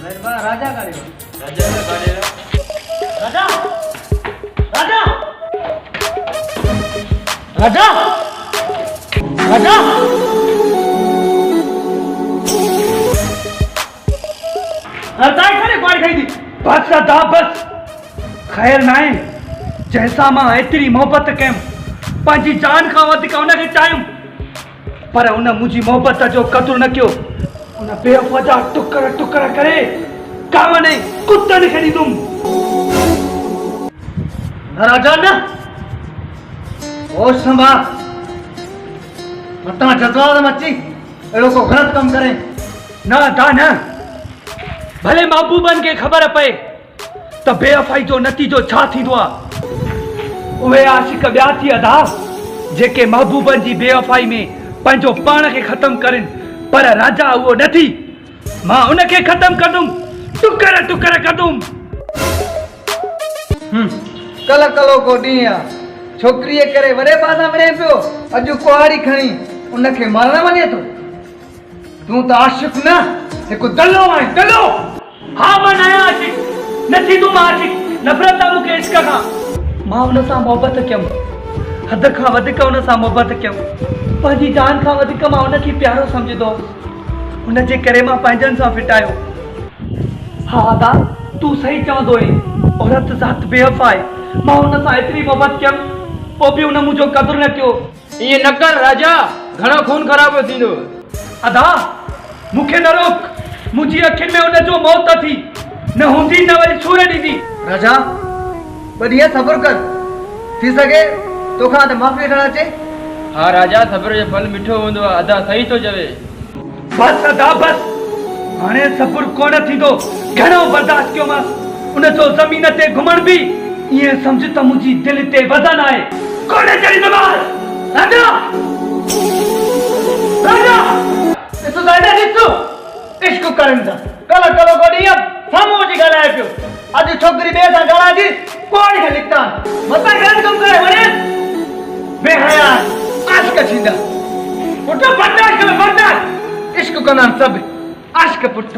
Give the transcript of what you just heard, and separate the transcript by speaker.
Speaker 1: मेहरबान राजा गाड़ी
Speaker 2: राजा ने गाड़ी
Speaker 1: राजा राजा राजा राजा हरताई करे गाड़ी खाई थी बस दा बस खैर नाए जैसा मां एतरी मोहब्बत कयम पंहिंजी जान खां वधीक उनखे चाहियुमि पर उन मुंहिंजी मोहब्बत जो क़दुरु न कयो उन बेवफा जा टुकर टुकर करे कावन ऐं कुतनि खे ॾींदुमि न राजा न होश संभाल मतां जज़्बात में अची अहिड़ो को ग़लति कमु करे न दा न भले महबूबनि खे ख़बर पए त बेवफाई जो नतीजो छा थींदो आहे उहे आशिक ॿिया थी अदा जेके महबूबनि जी बेवफाई में पंहिंजो पाण खे ख़तमु कनि पर राजा उहो न थी मां उनखे ख़तमु कंदुमि टुकर टुकर कंदुमि
Speaker 3: कल कलो को ॾींहुं आहे छोकिरीअ करे वॾे पासा विढ़े पियो अॼु कुआरी खणी उनखे मारण वञे थो तूं त आशिक़ न हिकु दलो आहे दलो
Speaker 1: हा मां न आहियां आशिक न थींदुमि आशिक नफ़रत आहे मूंखे इश्क खां मां हुन सां मोहबत कयमि हद खां वधीक हुन सां मोहबत कयमि पंहिंजी जान खां वधीक मां हुनखे प्यारो सम्झंदो हुअसि हुनजे करे मां पंहिंजनि सां फिटायो हा अदा तूं सही चवंदो आहीं औरत ज़ात बेवफा आहे मां हुन सां एतिरी मोहबत कयमि पोइ बि हुन मुंहिंजो क़दुरु न कयो
Speaker 2: ये न कर राजा घणो खून ख़राब थींदो
Speaker 1: अदा मूंखे न रोक मुंहिंजी अखियुनि में हुनजो मौत थी न हूंदी न वरी सूर ॾींदी
Speaker 3: राजा ॿ ॾींहं सब्र कर थी सघे तोखां त माफ़ी वठणु अचे
Speaker 2: हाँ राजा सब्र जो फल मिठो हूंदो आहे अदा सही तो चवे
Speaker 1: बस अदा बस हाणे सब्र कोन थींदो घणो बर्दाश्त कयोमांसि उनजो ज़मीन ते घुमण बि ईअं सम्झ त मुंहिंजी दिलि ते वज़न आहे कोन चढ़ींदोमांसि राजा राजा ॾिसो दादा ॾिसो इश्क करनि था कल कलो को ॾींहुं साम्हूं अची ॻाल्हाए पियो अॼु छोकिरी ॿिए सां ॻाल्हाए थी कोन खे लिखता मतां ग़लति कमु करे वञे बेहया आशिक थींदा पुट बर्दाश्त कर बर्दाश्त इश्क कंदा आहिनि सभु आशिक पुट